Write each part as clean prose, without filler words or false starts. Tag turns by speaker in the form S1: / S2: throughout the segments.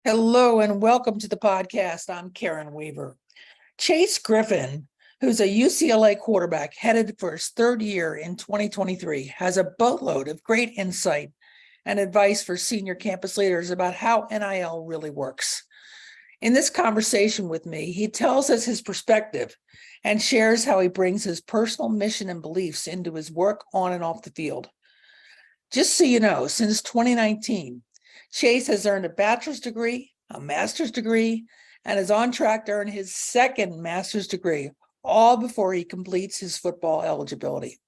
S1: Hello and welcome to the podcast. I'm Karen Weaver. Chase Griffin, who's a UCLA quarterback headed for his third year in 2023, has a boatload of great insight and advice for senior campus leaders about how NIL really works. In this conversation with me, he tells us his perspective and shares how he brings his personal mission and beliefs into his work on and off the field. Just so you know, since 2019, Chase has earned a bachelor's degree, a master's degree, and is on track to earn his second master's degree, all before he completes his football eligibility.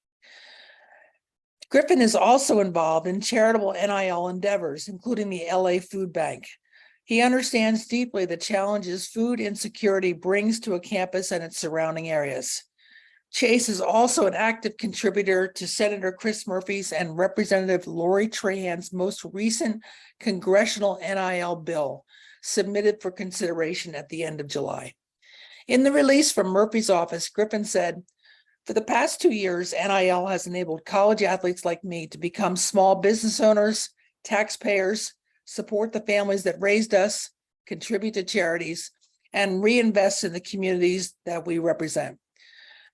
S1: Griffin is also involved in charitable NIL endeavors, including the LA Food Bank. He understands deeply the challenges food insecurity brings to a campus and its surrounding areas. Chase is also an active contributor to Senator Chris Murphy's and Representative Lori Trahan's most recent congressional NIL bill, submitted for consideration at the end of July. In the release from Murphy's office, Griffin said, "For the past 2 years, NIL has enabled college athletes like me to become small business owners, taxpayers, support the families that raised us, contribute to charities, and reinvest in the communities that we represent.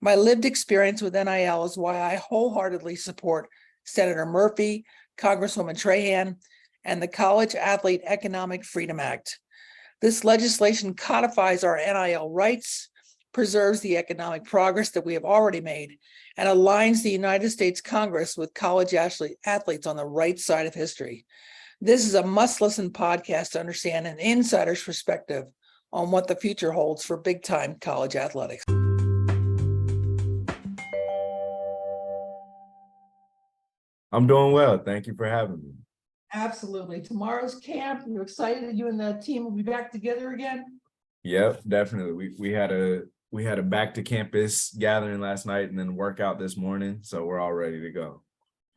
S1: My lived experience with NIL is why I wholeheartedly support Senator Murphy, Congresswoman Trahan, and the College Athlete Economic Freedom Act. This legislation codifies our NIL rights, preserves the economic progress that we have already made, and aligns the United States Congress with college athletes on the right side of history. This is a must-listen podcast to understand an insider's perspective on what the future holds for big-time college athletics."
S2: I'm doing well. Thank you for having me.
S1: Absolutely. Tomorrow's camp. You're excited that you and the team will be back together again?
S2: Yep, definitely. We had a back to campus gathering last night and then workout this morning, so we're all ready to go.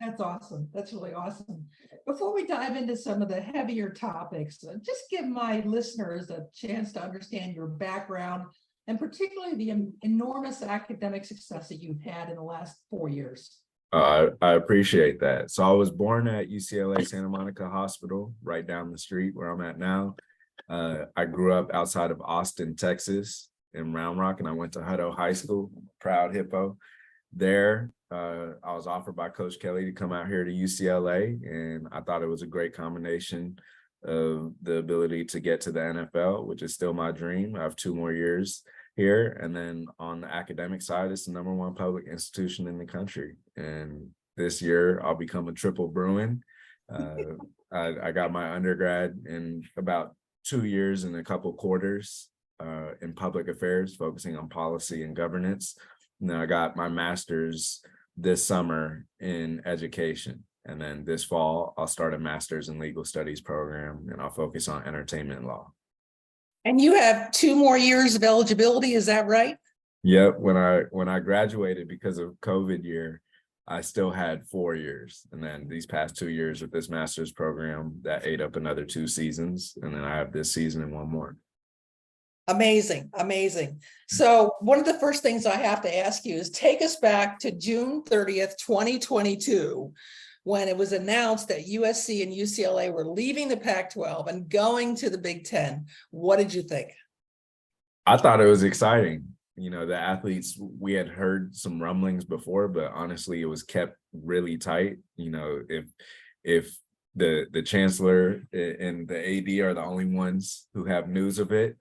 S1: That's awesome. That's really awesome. Before we dive into some of the heavier topics, just give my listeners a chance to understand your background and particularly the enormous academic success that you've had in the last 4 years.
S2: I appreciate that. So I was born at UCLA Santa Monica Hospital, right down the street where I'm at now. I grew up outside of Austin, Texas, in Round Rock, and I went to Hutto High School, proud Hippo. There, I was offered by Coach Kelly to come out here to UCLA, and I thought it was a great combination of the ability to get to the NFL, which is still my dream. I have 2 more years here. And then on the academic side, it's the #1 public institution in the country. And this year I'll become a triple Bruin. I got my undergrad in about 2 years and a couple quarters in public affairs, focusing on policy and governance. And then I got my master's this summer in education. And then this fall, I'll start a master's in legal studies program, and I'll focus on entertainment law.
S1: And you have 2 more years of eligibility, is that right?
S2: Yep. When I graduated, because of COVID year, I still had 4 years. And then these past 2 years with this master's program, that ate up another 2 seasons. And then I have this season and 1 more.
S1: Amazing, amazing. So one of the first things I have to ask you is take us back to June 30th, 2022, when it was announced that USC and UCLA were leaving the Pac-12 and going to the Big Ten. What did you think?
S2: I thought it was exciting. You know, the athletes, we had heard some rumblings before, but honestly, it was kept really tight. You know, if the chancellor and the AD are the only ones who have news of it,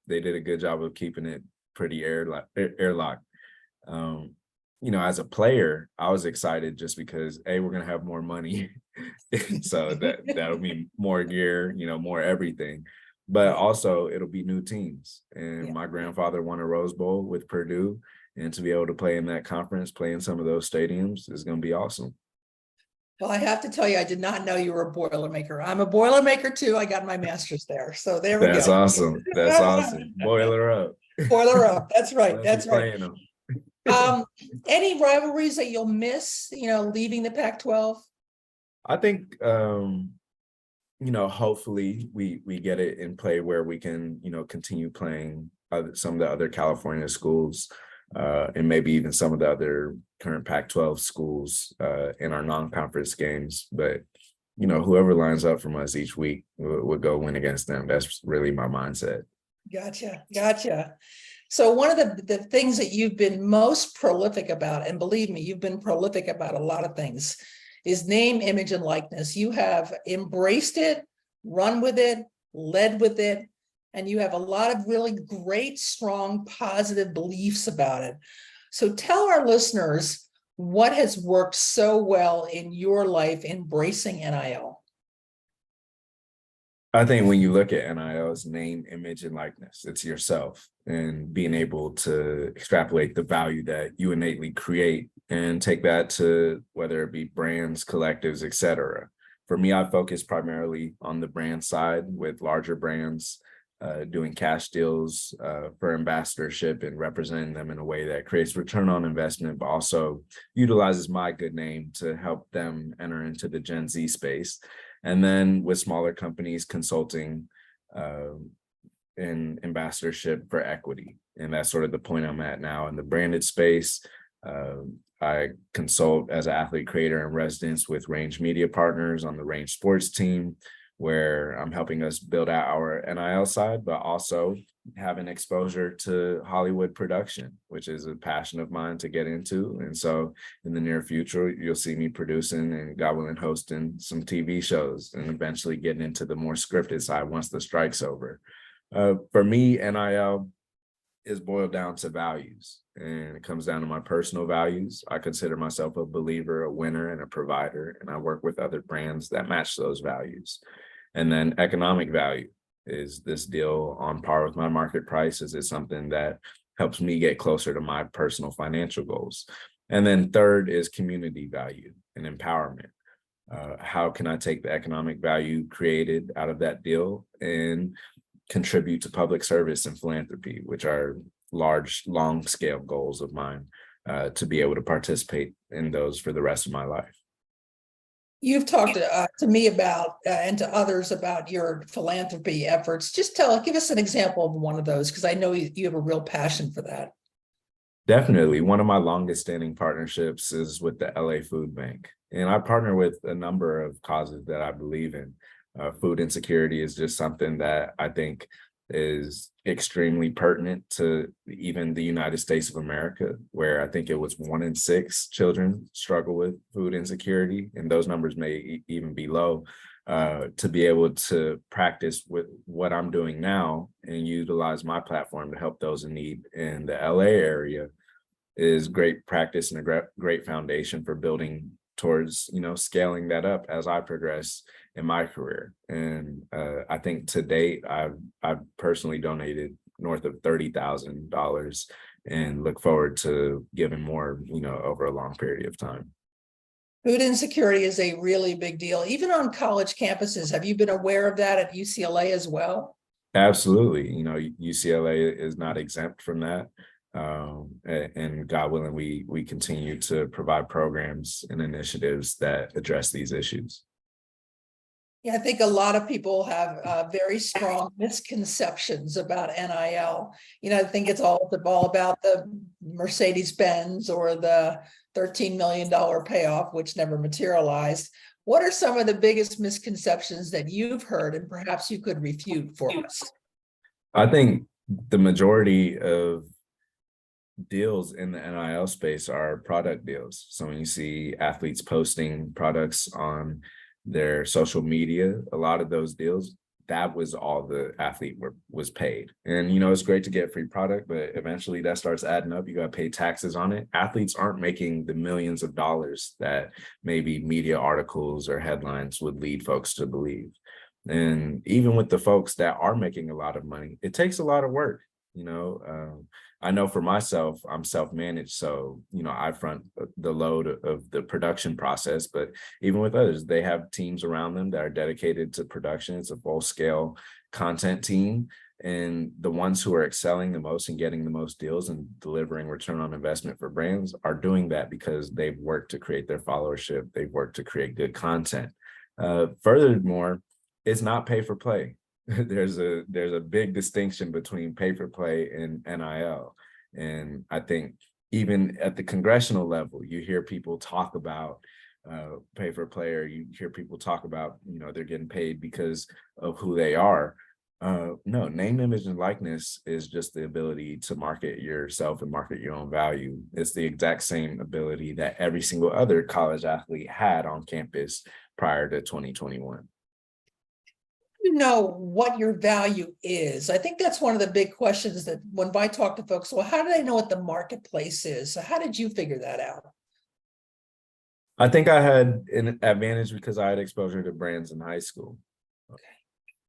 S2: they did a good job of keeping it pretty airlocked. You know, as a player, I was excited just because we're gonna have more money, so that'll be more gear, you know, more everything. But also it'll be new teams. And my grandfather won a Rose Bowl with Purdue, and to be able to play in that conference, play in some of those stadiums is gonna be awesome.
S1: Well, I have to tell you, I did not know you were a Boilermaker. I'm a Boilermaker too. I got my master's there. So there we go.
S2: That's awesome. That's awesome. Boiler up.
S1: Boiler up. That's right. That's right.
S2: Them.
S1: Any rivalries that you'll miss, you know, leaving the Pac-12?
S2: I think, you know, hopefully we get it in play where we can, you know, continue playing some of the other California schools and maybe even some of the other current Pac-12 schools in our non-conference games. But whoever lines up from us each week will go win against them. That's really my mindset.
S1: Gotcha. So one of the things that you've been most prolific about, and believe me, you've been prolific about a lot of things, is name, image, and likeness. You have embraced it, run with it, led with it, and you have a lot of really great, strong, positive beliefs about it. So tell our listeners what has worked so well in your life embracing NIL.
S2: I think when you look at NIL, it's name, image, and likeness. It's yourself and being able to extrapolate the value that you innately create and take that to whether it be brands, collectives, etc. For me, I focus primarily on the brand side with larger brands, doing cash deals for ambassadorship and representing them in a way that creates return on investment, but also utilizes my good name to help them enter into the Gen Z space. And then with smaller companies, consulting in ambassadorship for equity. And that's sort of the point I'm at now in the branded space. I consult as an athlete creator in residence with Range Media Partners on the Range Sports team, where I'm helping us build out our NIL side, but also having exposure to Hollywood production, which is a passion of mine to get into. And so in the near future, you'll see me producing and, God willing, hosting some TV shows and eventually getting into the more scripted side once the strike's over. For me, NIL is boiled down to values, and it comes down to my personal values. I consider myself a believer, a winner, and a provider, and I work with other brands that match those values. And then economic value. Is this deal on par with my market price? Is it something that helps me get closer to my personal financial goals? And then third is community value and empowerment. How can I take the economic value created out of that deal and contribute to public service and philanthropy, which are large, long scale goals of mine, to be able to participate in those for the rest of my life.
S1: You've talked to me about and to others about your philanthropy efforts. Just give us an example of one of those, because I know you have a real passion for that.
S2: Definitely. One of my longest standing partnerships is with the LA Food Bank. And I partner with a number of causes that I believe in. Food insecurity is just something that I think is extremely pertinent to even the United States of America, where I think it was 1 in 6 children struggle with food insecurity, and those numbers may even be low. To be able to practice with what I'm doing now and utilize my platform to help those in need in the LA area is great practice and a great foundation for building towards, scaling that up as I progress in my career. And I think to date, I've personally donated north of $30,000 and look forward to giving more, over a long period of time.
S1: Food insecurity is a really big deal, even on college campuses. Have you been aware of that at UCLA as well?
S2: Absolutely. UCLA is not exempt from that. And God willing, we continue to provide programs and initiatives that address these issues.
S1: Yeah, I think a lot of people have very strong misconceptions about NIL. I think it's all about the Mercedes-Benz or the $13 million payoff, which never materialized. What are some of the biggest misconceptions that you've heard, and perhaps you could refute for us?
S2: I think the majority of deals in the NIL space are product deals. So when you see athletes posting products on their social media, a lot of those deals, that was all the athlete was paid. And, it's great to get free product, but eventually that starts adding up. You got to pay taxes on it. Athletes aren't making the millions of dollars that maybe media articles or headlines would lead folks to believe. And even with the folks that are making a lot of money, it takes a lot of work. I know for myself, I'm self-managed. So, I front the load of the production process, but even with others, they have teams around them that are dedicated to production. It's a full-scale content team. And the ones who are excelling the most and getting the most deals and delivering return on investment for brands are doing that because they've worked to create their followership. They've worked to create good content. Furthermore, it's not pay for play. There's a big distinction between pay for play and NIL. And I think even at the congressional level, you hear people talk about pay for a player. You hear people talk about, they're getting paid because of who they are. No, name, image, and likeness is just the ability to market yourself and market your own value. It's the exact same ability that every single other college athlete had on campus prior to 2021.
S1: You know what your value is. I think that's one of the big questions that when I talk to folks, well, how do they know what the marketplace is? So how did you figure that out?
S2: I think I had an advantage because I had exposure to brands in high school.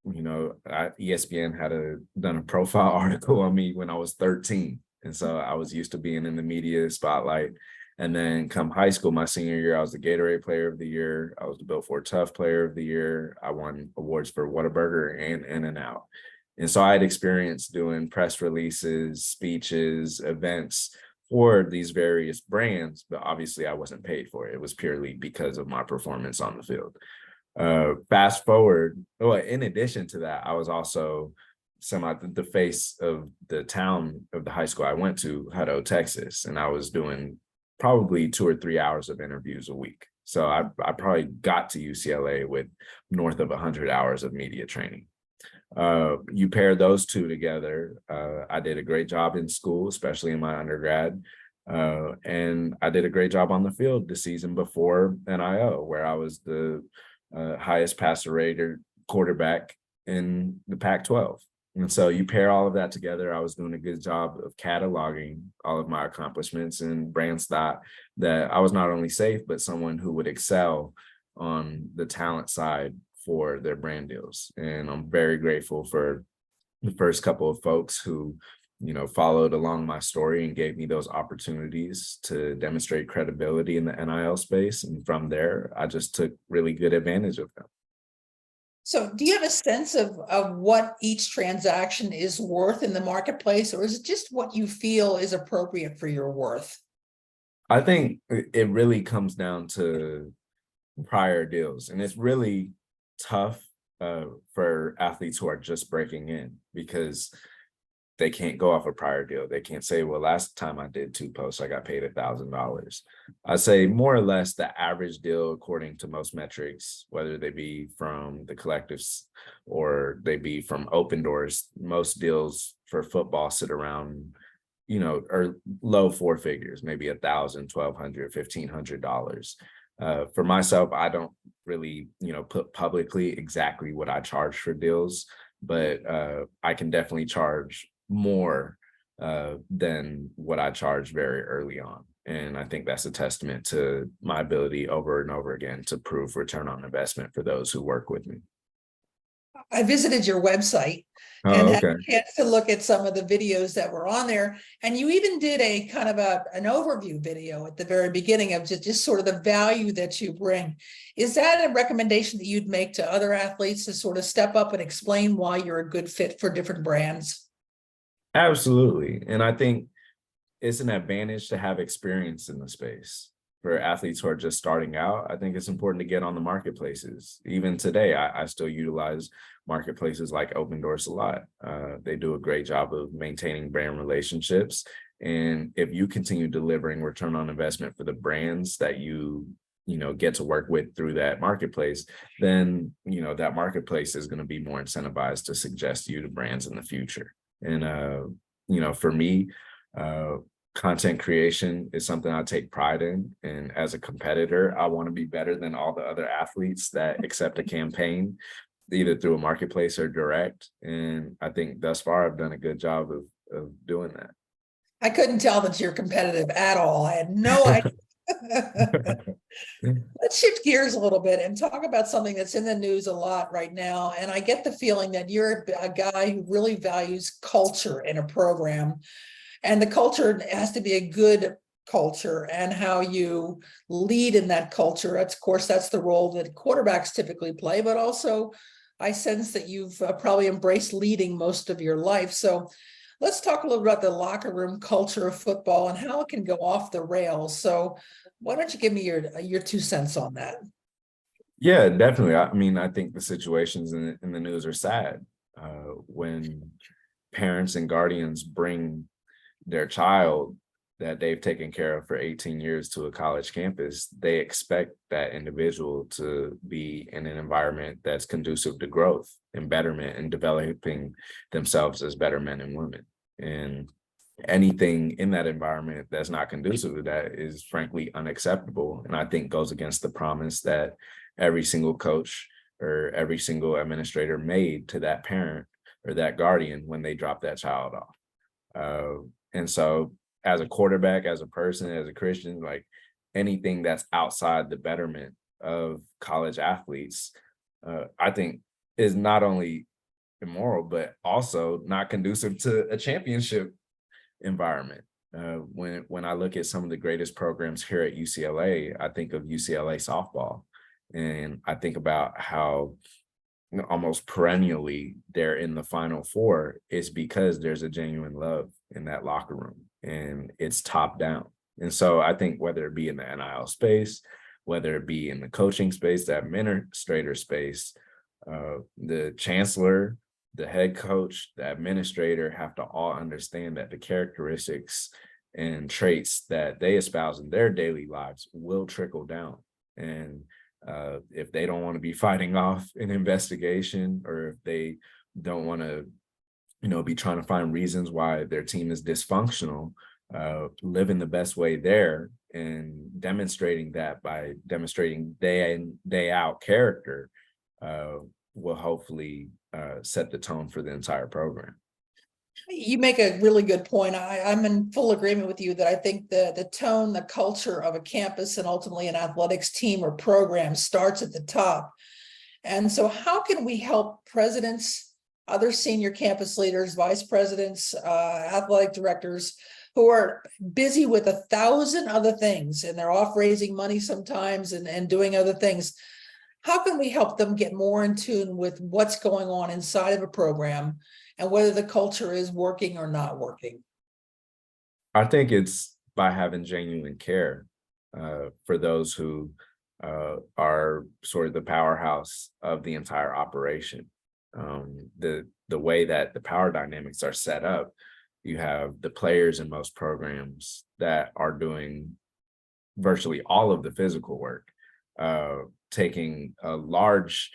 S2: ESPN had done a profile article on me when I was 13. And so I was used to being in the media spotlight. And then come high school, my senior year, I was the Gatorade Player of the Year. I was the Built for Tough Player of the Year. I won awards for Whataburger and In-N-Out. And so I had experience doing press releases, speeches, events for these various brands, but obviously I wasn't paid for it. It was purely because of my performance on the field. Fast forward, in addition to that, I was also the face of the town of the high school I went to, Hutto, Texas, and I was doing probably 2 or 3 hours of interviews a week. So I probably got to UCLA with north of 100 hours of media training. You pair those two together, I did a great job in school, especially in my undergrad. And I did a great job on the field the season before NIL, where I was the highest passer rated quarterback in the Pac-12. And so you pair all of that together, I was doing a good job of cataloging all of my accomplishments, and brands thought that I was not only safe, but someone who would excel on the talent side for their brand deals. And I'm very grateful for the first couple of folks who, followed along my story and gave me those opportunities to demonstrate credibility in the NIL space. And from there, I just took really good advantage of them.
S1: So do you have a sense of what each transaction is worth in the marketplace, or is it just what you feel is appropriate for your worth?
S2: I think it really comes down to prior deals, and it's really tough for athletes who are just breaking in, because they can't go off a prior deal. They can't say, well, last time I did 2 posts, I got paid $1,000. I say more or less the average deal, according to most metrics, whether they be from the collectives or they be from Open Doors, most deals for football sit around, or low 4 figures, maybe $1,000, $1,200, $1,500. For myself, I don't really, put publicly exactly what I charge for deals, but I can definitely charge more than what I charged very early on. And I think that's a testament to my ability over and over again to prove return on investment for those who work with me.
S1: I visited your website and had a chance to look at some of the videos that were on there. And you even did a kind of an overview video at the very beginning of just sort of the value that you bring. Is that a recommendation that you'd make to other athletes to sort of step up and explain why you're a good fit for different brands?
S2: Absolutely. And I think it's an advantage to have experience in the space. For athletes who are just starting out, I think it's important to get on the marketplaces. Even today, I still utilize marketplaces like Open Doors a lot. They do a great job of maintaining brand relationships. And if you continue delivering return on investment for the brands that you get to work with through that marketplace, then, that marketplace is going to be more incentivized to suggest you to brands in the future. And, for me, content creation is something I take pride in. And as a competitor, I want to be better than all the other athletes that accept a campaign, either through a marketplace or direct. And I think thus far, I've done a good job of doing that.
S1: I couldn't tell that you're competitive at all. I had no idea. Let's shift gears a little bit and talk about something that's in the news a lot right now. And I get the feeling that you're a guy who really values culture in a program. And the culture has to be a good culture, and how you lead in that culture. Of course, that's the role that quarterbacks typically play, but also I sense that you've probably embraced leading most of your life. So let's talk a little about the locker room culture of football and how it can go off the rails. So why don't you give me your 2 cents on that?
S2: Yeah, definitely. I mean, I think the situations in the news are sad. When parents and guardians bring their child that they've taken care of for 18 years to a college campus, they expect that individual to be in an environment that's conducive to growth and betterment and developing themselves as better men and women. And anything in that environment that's not conducive to that is frankly unacceptable. And I think goes against the promise that every single coach or every single administrator made to that parent or that guardian when they drop that child off. And so as a quarterback, as a person, as a Christian, like anything that's outside the betterment of college athletes, I think is not only immoral, but also not conducive to a championship environment. When I look at some of the greatest programs here at UCLA, I think of UCLA softball, and I think about how almost perennially they're in the Final Four. Is because there's a genuine love in that locker room, and it's top down. And so I think whether it be in the NIL space, whether it be in the coaching space, the administrator space, the chancellor, the head coach, the administrator have to all understand that the characteristics and traits that they espouse in their daily lives will trickle down. And if they don't want to be fighting off an investigation, or if they don't want to, be trying to find reasons why their team is dysfunctional, living the best way there and demonstrating that by demonstrating day in, day out character will hopefully set the tone for the entire program.
S1: You make a really good point. I'm in full agreement with you that I think the tone, the culture of a campus and ultimately an athletics team or program starts at the top. And so how can we help presidents, other senior campus leaders, vice presidents, athletic directors who are busy with 1,000 other things, and they're off raising money sometimes and doing other things? How can we help them get more in tune with what's going on inside of a program and whether the culture is working or not working?
S2: I think it's by having genuine care for those who are sort of the powerhouse of the entire operation. The way that the power dynamics are set up, you have the players in most programs that are doing virtually all of the physical work, taking a large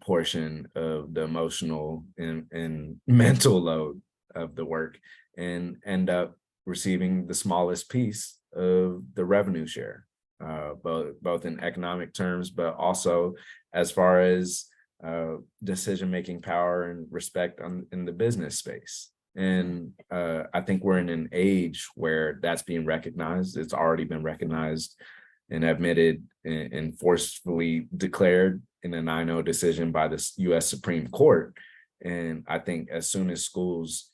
S2: portion of the emotional and mental load of the work, and end up receiving the smallest piece of the revenue share, both in economic terms, but also as far as decision-making power and respect in the business space. And I think we're in an age where that's being recognized. It's already been recognized and admitted and forcefully declared in a 9-0 decision by the U.S. Supreme Court. And I think as soon as schools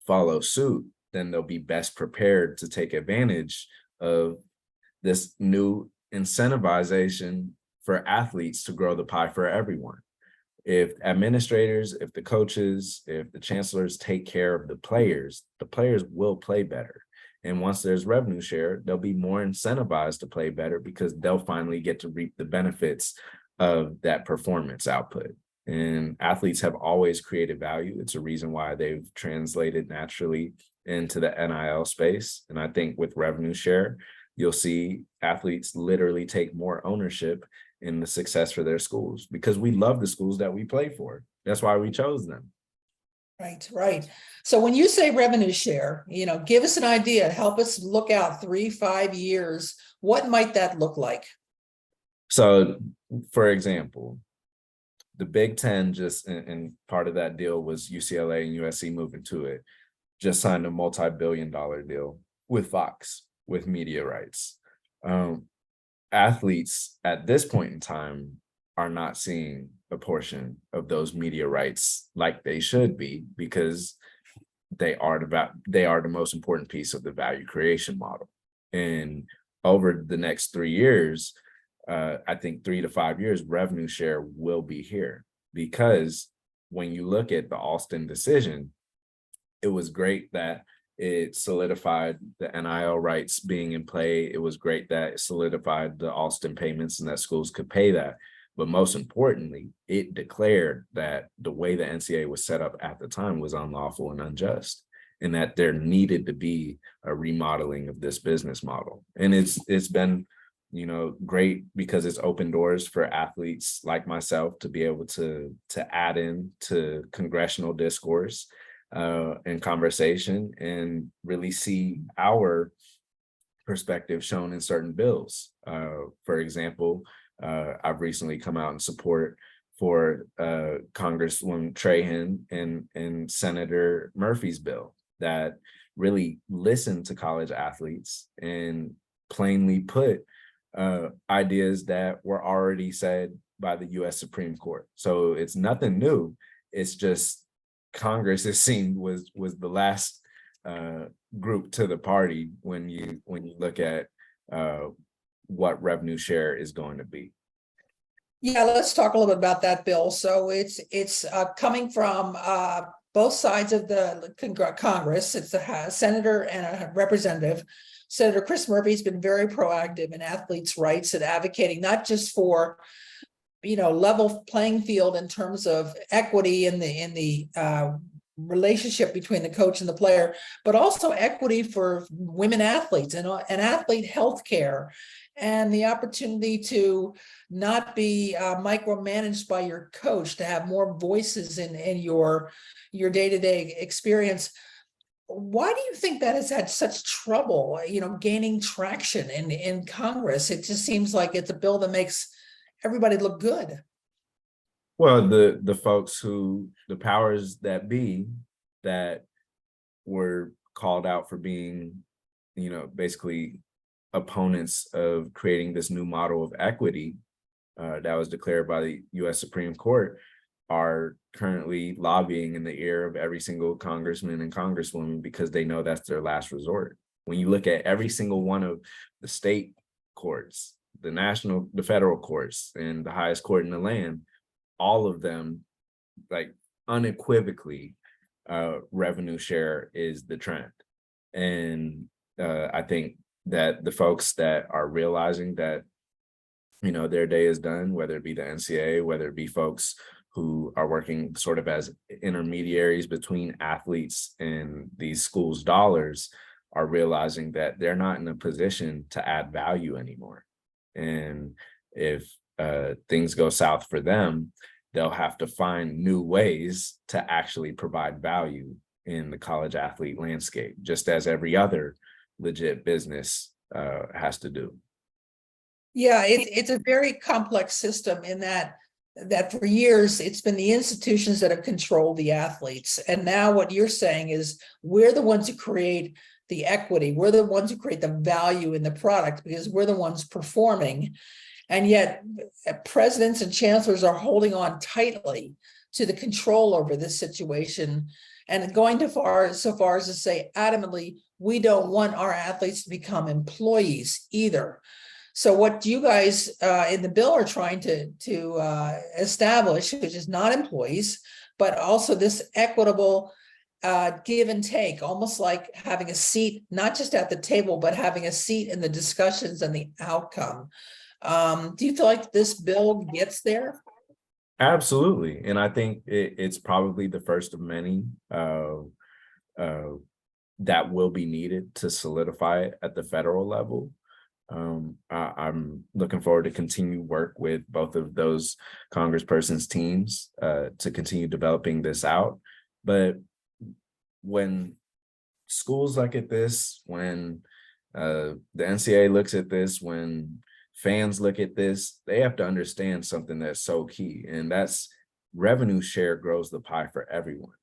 S2: follow suit, then they'll be best prepared to take advantage of this new incentivization for athletes to grow the pie for everyone. If administrators, if the coaches, if the chancellors take care of the players will play better. And once there's revenue share, they'll be more incentivized to play better because they'll finally get to reap the benefits of that performance output. And athletes have always created value. It's a reason why they've translated naturally into the NIL space. And I think with revenue share, you'll see athletes literally take more ownership in the success for their schools, because we love the schools that we play for. That's why we chose them.
S1: Right. So when you say revenue share, give us an idea, help us look out 3-5 years. What might that look like?
S2: So, for example, the Big Ten just, and part of that deal was UCLA and USC moving to it, just signed a multi-billion-dollar deal with Fox, with media rights. Athletes at this point in time are not seeing a portion of those media rights like they should be, because they are the most important piece of the value creation model. And over the next 3 years, I think 3 to 5 years, revenue share will be here, because when you look at the Alston decision, it was great that it solidified the NIL rights being in play. It was great that it solidified the Alston payments and that schools could pay that. But most importantly, it declared that the way the NCAA was set up at the time was unlawful and unjust. and that there needed to be a remodeling of this business model. And it's been, great because it's opened doors for athletes like myself to be able to add in to congressional discourse and conversation and really see our perspective shown in certain bills. For example, I've recently come out in support for Congresswoman Trahan and Senator Murphy's bill that really listened to college athletes and plainly put ideas that were already said by the U.S. Supreme Court. So it's nothing new. It's just Congress, it seemed, was the last group to the party when you look at what revenue share is going to be.
S1: Yeah, let's talk a little bit about that bill. So it's coming from both sides of the Congress. It's a senator and a representative. Senator Chris Murphy's been very proactive in athletes' rights and advocating not just for level playing field in terms of equity in the relationship between the coach and the player, but also equity for women athletes and athlete health care and the opportunity to not be micromanaged by your coach, to have more voices in your day-to-day experience. Why do you think that has had such trouble, gaining traction in Congress? It just seems like it's a bill that makes everybody look good.
S2: Well, the folks the powers that be that were called out for being, basically opponents of creating this new model of equity that was declared by the U.S. Supreme Court are currently lobbying in the ear of every single congressman and congresswoman because they know that's their last resort. When you look at every single one of the state courts, the federal courts, and the highest court in the land, all of them, like unequivocally, revenue share is the trend. And I think that the folks that are realizing that, their day is done, whether it be the NCAA, whether it be folks who are working sort of as intermediaries between athletes and these schools' dollars, are realizing that they're not in a position to add value anymore. And if things go south for them, they'll have to find new ways to actually provide value in the college athlete landscape, just as every other legit business has to do.
S1: Yeah, it's a very complex system in that for years it's been the institutions that have controlled the athletes. And now what you're saying is we're the ones who create the equity. We're the ones who create the value in the product because we're the ones performing. And yet presidents and chancellors are holding on tightly to the control over this situation and going so far as to say adamantly, we don't want our athletes to become employees either. So what you guys in the bill are trying to establish, which is not employees, but also this equitable give and take, almost like having a seat, not just at the table, but having a seat in the discussions and the outcome. Do you feel like this bill gets there?
S2: Absolutely. And I think it's probably the first of many that will be needed to solidify it at the federal level. I'm looking forward to continue work with both of those congresspersons' teams to continue developing this out. But when schools look at this, when the NCAA looks at this, when fans look at this, they have to understand something that's so key, and that's revenue share grows the pie for everyone.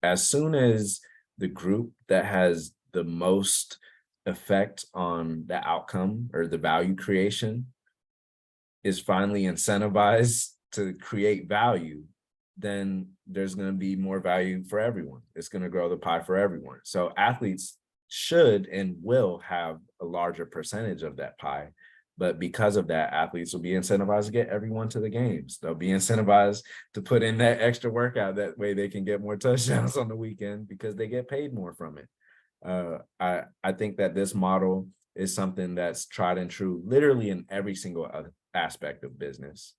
S2: As soon as the group that has the most effect on the outcome or the value creation is finally incentivized to create value, then there's going to be more value for everyone. It's going to grow the pie for everyone. So athletes should and will have a larger percentage of that pie. But because of that, athletes will be incentivized to get everyone to the games. They'll be incentivized to put in that extra workout. That way they can get more touchdowns on the weekend because they get paid more from it. I think that this model is something that's tried and true literally in every single aspect of business,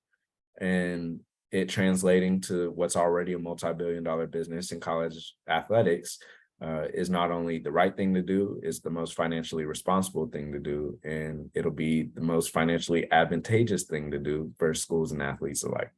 S2: and it translating to what's already a multi-billion-dollar business in college athletics is not only the right thing to do, it's the most financially responsible thing to do, and it'll be the most financially advantageous thing to do for schools and athletes alike.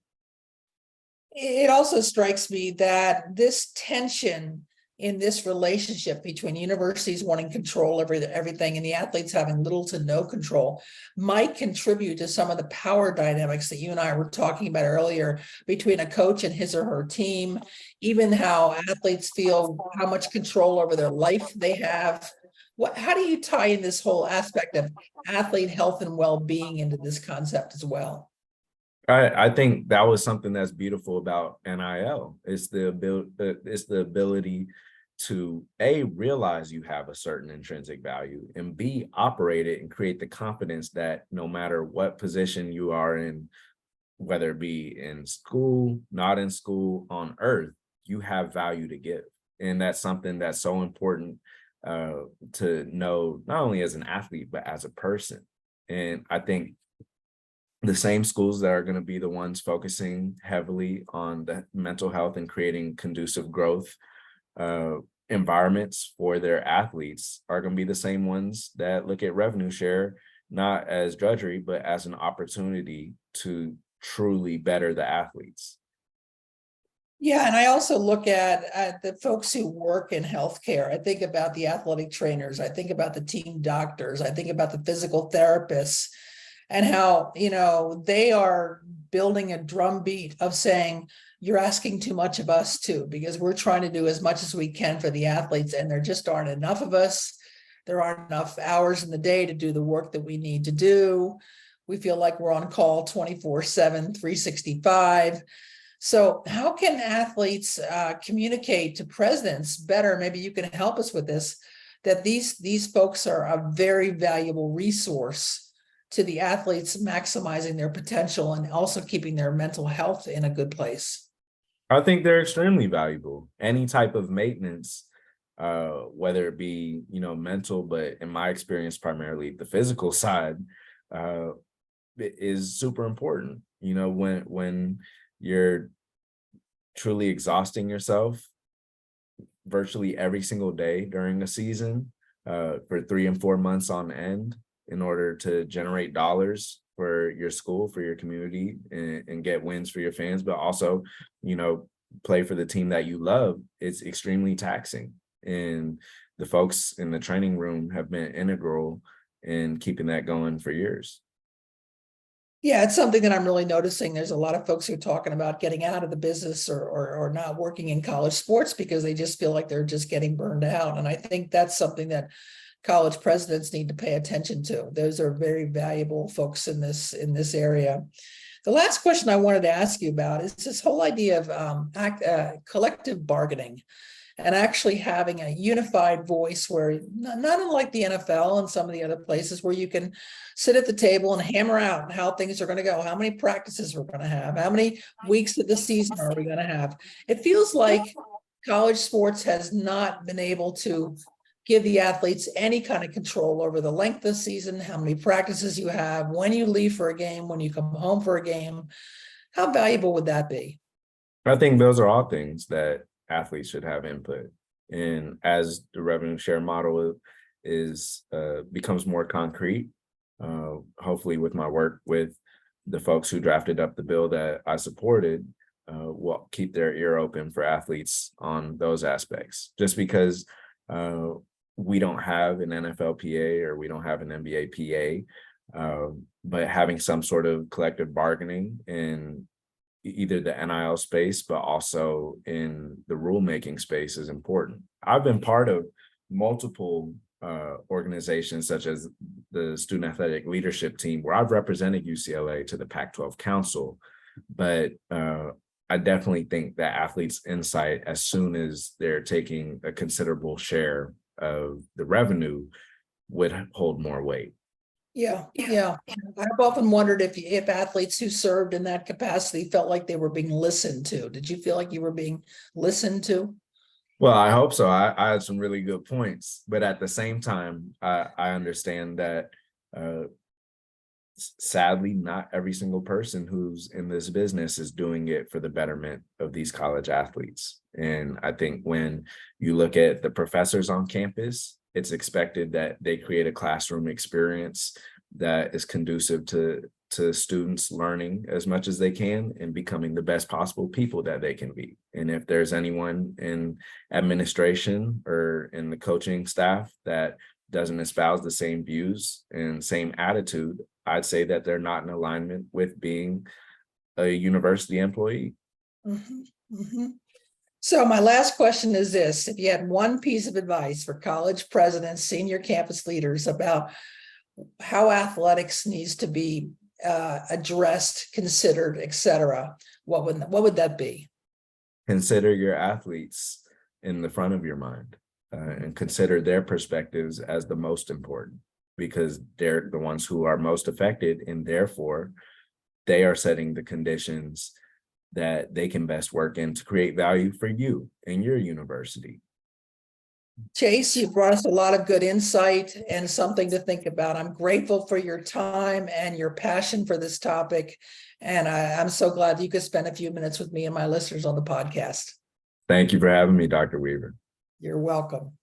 S1: It also strikes me that this tension in this relationship between universities wanting control over everything and the athletes having little to no control might contribute to some of the power dynamics that you and I were talking about earlier between a coach and his or her team, even how athletes feel how much control over their life they have. How do you tie in this whole aspect of athlete health and well-being into this concept as well?
S2: I think that was something that's beautiful about NIL. It's the ability to A, realize you have a certain intrinsic value, and B, operate it and create the confidence that no matter what position you are in, whether it be in school, not in school, on earth, you have value to give. And that's something that's so important to know, not only as an athlete, but as a person. And I think the same schools that are going to be the ones focusing heavily on the mental health and creating conducive growth environments for their athletes are going to be the same ones that look at revenue share not as drudgery, but as an opportunity to truly better the athletes.
S1: Yeah, and I also look at the folks who work in healthcare. I think about the athletic trainers. I think about the team doctors. I think about the physical therapists and how, they are building a drumbeat of saying, you're asking too much of us too, because we're trying to do as much as we can for the athletes, and there just aren't enough of us. There aren't enough hours in the day to do the work that we need to do. We feel like we're on call 24/7, 365. So how can athletes communicate to presidents better? Maybe you can help us with this, that these folks are a very valuable resource to the athletes, maximizing their potential and also keeping their mental health in a good place.
S2: I think they're extremely valuable. Any type of maintenance, whether it be, mental, but in my experience, primarily the physical side, is super important. When you're truly exhausting yourself virtually every single day during a season for 3 and 4 months on end in order to generate dollars for your school, for your community, and get wins for your fans, but also, play for the team that you love, it's extremely taxing. And the folks in the training room have been integral in keeping that going for years.
S1: Yeah, it's something that I'm really noticing. There's a lot of folks who are talking about getting out of the business or not working in college sports because they just feel like they're just getting burned out. And I think that's something that college presidents need to pay attention to. Those are very valuable folks in this area. The last question I wanted to ask you about is this whole idea of collective bargaining and actually having a unified voice where, not unlike the NFL and some of the other places, where you can sit at the table and hammer out how things are going to go, how many practices we're going to have, how many weeks of the season are we going to have. It feels like college sports has not been able to give the athletes any kind of control over the length of the season, how many practices you have, when you leave for a game, when you come home for a game. How valuable would that be?
S2: I think those are all things that athletes should have input. And as the revenue share model is becomes more concrete, hopefully with my work with the folks who drafted up the bill that I supported, will keep their ear open for athletes on those aspects. Just because we don't have an NFL PA or we don't have an NBA PA, but having some sort of collective bargaining in either the NIL space, but also in the rulemaking space is important. I've been part of multiple organizations such as the Student Athletic Leadership Team, where I've represented UCLA to the Pac-12 Council, but I definitely think that athletes' insight, as soon as they're taking a considerable share of the revenue, would hold more weight.
S1: Yeah. I've often wondered if athletes who served in that capacity felt like they were being listened to. Did you feel like you were being listened to?
S2: Well, I hope so. I had some really good points, but at the same time, I understand that sadly, not every single person who's in this business is doing it for the betterment of these college athletes. And I think when you look at the professors on campus, it's expected that they create a classroom experience that is conducive to students learning as much as they can and becoming the best possible people that they can be. And if there's anyone in administration or in the coaching staff that doesn't espouse the same views and same attitude, I'd say that they're not in alignment with being a university employee.
S1: Mhm, mhm. So my last question is this: if you had one piece of advice for college presidents, senior campus leaders about how athletics needs to be addressed, considered, etc., what would that be?
S2: Consider your athletes in the front of your mind, and consider their perspectives as the most important, because they're the ones who are most affected, and therefore they are setting the conditions that they can best work in to create value for you and your university.
S1: Chase, you brought us a lot of good insight and something to think about. I'm grateful for your time and your passion for this topic. And I'm so glad you could spend a few minutes with me and my listeners on the podcast.
S2: Thank you for having me, Dr. Weaver.
S1: You're welcome.